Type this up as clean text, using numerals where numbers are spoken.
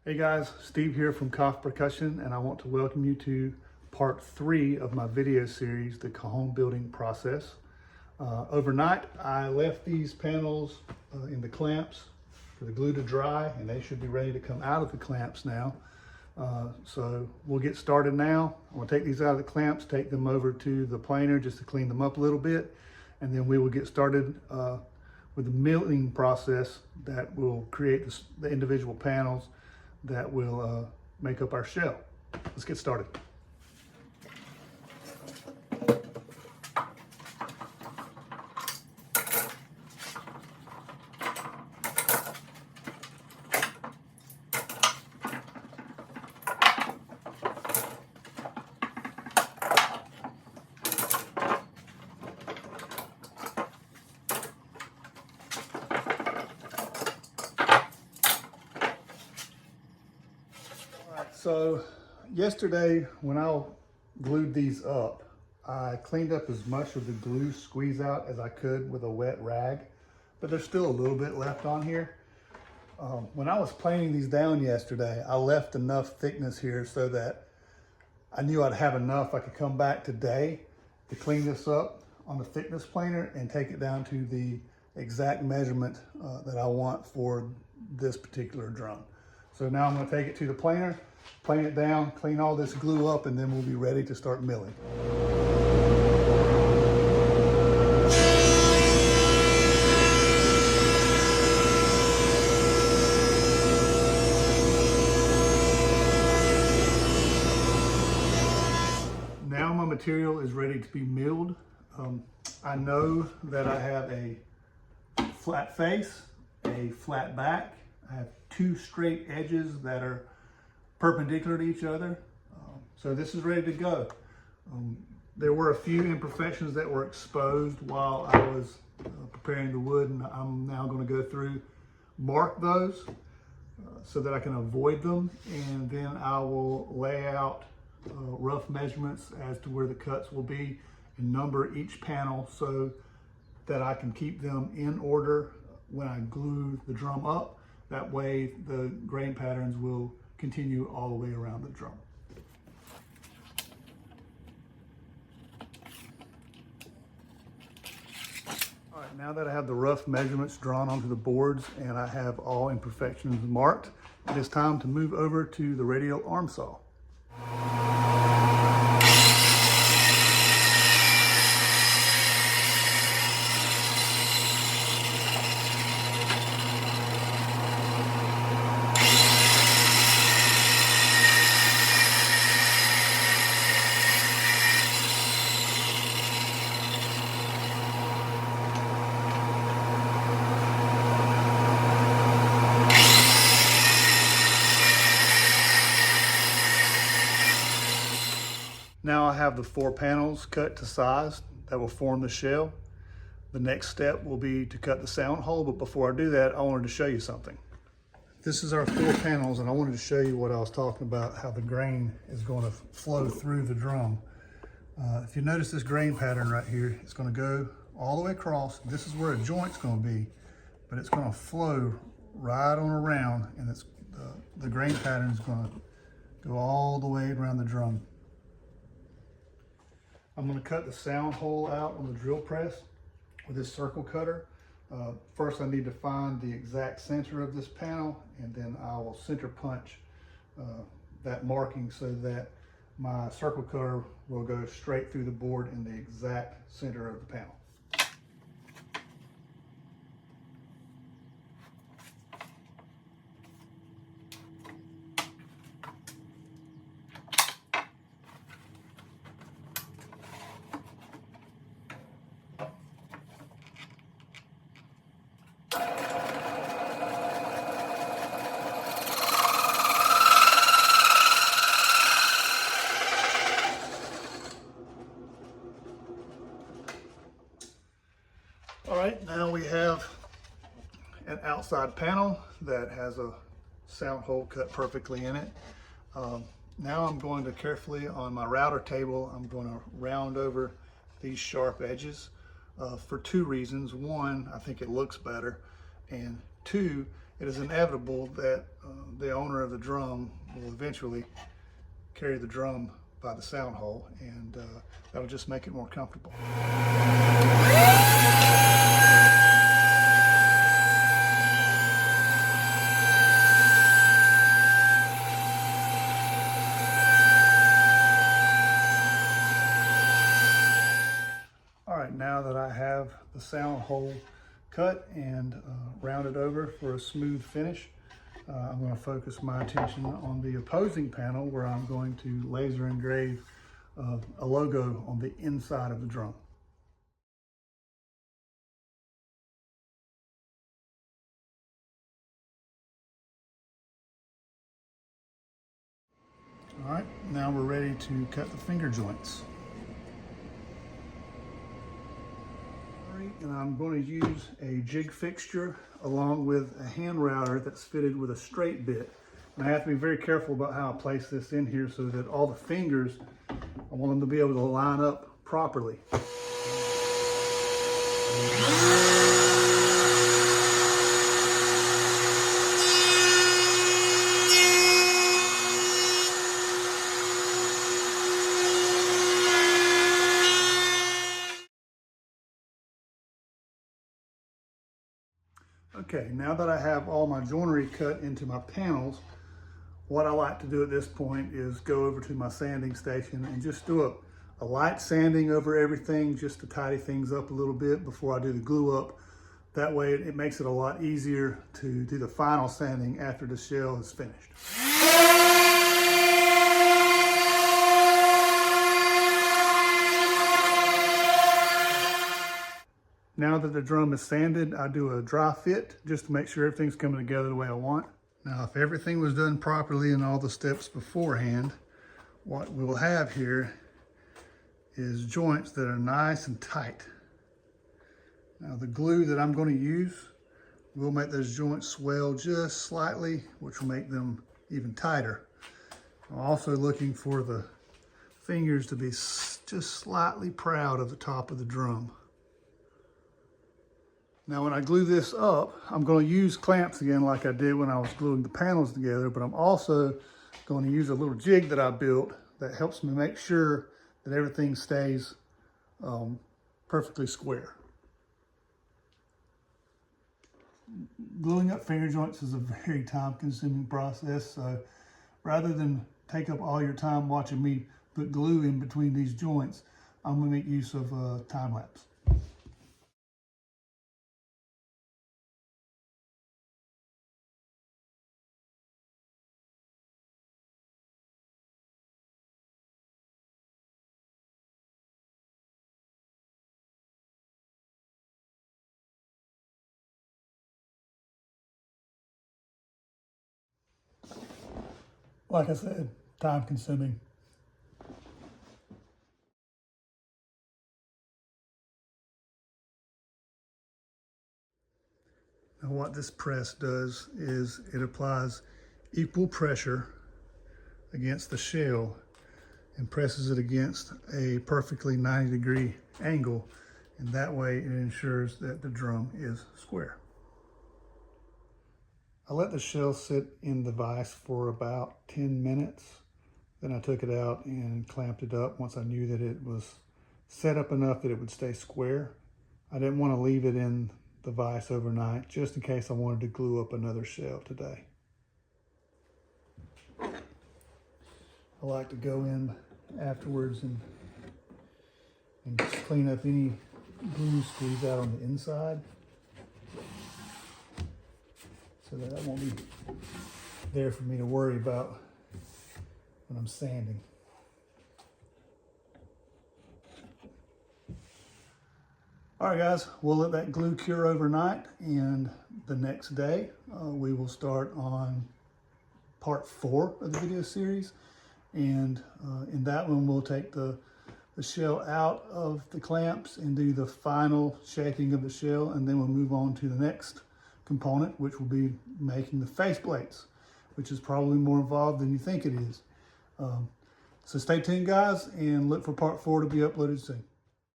Hey guys, Steve here from Kopf Percussion, and I want to welcome you to part 3 of my video series, the Cajon building process. Overnight, I left these panels in the clamps for the glue to dry, and they should be ready to come out of the clamps now. So we'll get started now. I'm going to take these out of the clamps, take them over to the planer just to clean them up a little bit, and then we will get started with the milling process that will create the individual panels that will make up our shell. Let's get started. So yesterday when I glued these up, I cleaned up as much of the glue squeeze out as I could with a wet rag, but there's still a little bit left on here. When I was planing these down yesterday, I left enough thickness here so that I knew I'd have enough. I could come back today to clean this up on the thickness planer and take it down to the exact measurement that I want for this particular drum. So now I'm going to take it to the planer, plane it down, clean all this glue up, and then we'll be ready to start milling. Now my material is ready to be milled. I know that I have a flat face, a flat back. I have 2 straight edges that are perpendicular to each other. So this is ready to go. There were a few imperfections that were exposed while I was preparing the wood, and I'm now going to go through, mark those so that I can avoid them, and then I will lay out rough measurements as to where the cuts will be and number each panel so that I can keep them in order when I glue the drum up. That way the grain patterns will continue all the way around the drum. All right, now that I have the rough measurements drawn onto the boards and I have all imperfections marked, it is time to move over to the radial arm saw. Now I have the 4 panels cut to size that will form the shell. The next step will be to cut the sound hole, but before I do that, I wanted to show you something. This is our 4 panels, and I wanted to show you what I was talking about, how the grain is going to flow through the drum. If you notice this grain pattern right here, it's going to go all the way across. This is where a joint's going to be, but it's going to flow right on around, and it's the grain pattern is going to go all the way around the drum. I'm going to cut the sound hole out on the drill press with this circle cutter. First I need to find the exact center of this panel, and then I will center punch that marking so that my circle cutter will go straight through the board in the exact center of the panel. All right, now we have an outside panel that has a sound hole cut perfectly in it. Now I'm going to carefully, on my router table, I'm going to round over these sharp edges for two reasons. One, I think it looks better, and two, it is inevitable that the owner of the drum will eventually carry the drum by the sound hole, and that'll just make it more comfortable. All right, now that I have the sound hole cut and rounded over for a smooth finish, I'm going to focus my attention on the opposing panel, where I'm going to laser engrave a logo on the inside of the drum. All right, now we're ready to cut the finger joints. And I'm going to use a jig fixture along with a hand router that's fitted with a straight bit. And I have to be very careful about how I place this in here so that all the fingers, I want them to be able to line up properly. Okay, now that I have all my joinery cut into my panels, what I like to do at this point is go over to my sanding station and just do a light sanding over everything, just to tidy things up a little bit before I do the glue up. That way it makes it a lot easier to do the final sanding after the shell is finished. Now that the drum is sanded, I do a dry fit just to make sure everything's coming together the way I want. Now, if everything was done properly in all the steps beforehand, what we'll have here is joints that are nice and tight. Now, the glue that I'm going to use will make those joints swell just slightly, which will make them even tighter. I'm also looking for the fingers to be just slightly proud of the top of the drum. Now, when I glue this up, I'm going to use clamps again like I did when I was gluing the panels together, but I'm also going to use a little jig that I built that helps me make sure that everything stays perfectly square. Gluing up finger joints is a very time-consuming process, so rather than take up all your time watching me put glue in between these joints, I'm going to make use of time-lapse. Like I said, time consuming. Now what this press does is it applies equal pressure against the shell and presses it against a perfectly 90-degree angle, and that way it ensures that the drum is square. I let the shell sit in the vise for about 10 minutes. Then I took it out and clamped it up once I knew that it was set up enough that it would stay square. I didn't want to leave it in the vise overnight just in case I wanted to glue up another shell today. I like to go in afterwards and just clean up any glue squeeze out on the inside, so that won't be there for me to worry about when I'm sanding. All right, guys, we'll let that glue cure overnight, and the next day we will start on part 4 of the video series. And in that one, we'll take the shell out of the clamps and do the final shaping of the shell, and then we'll move on to the next component, which will be making the face plates, which is probably more involved than you think it is. So stay tuned, guys, and look for part 4 to be uploaded soon.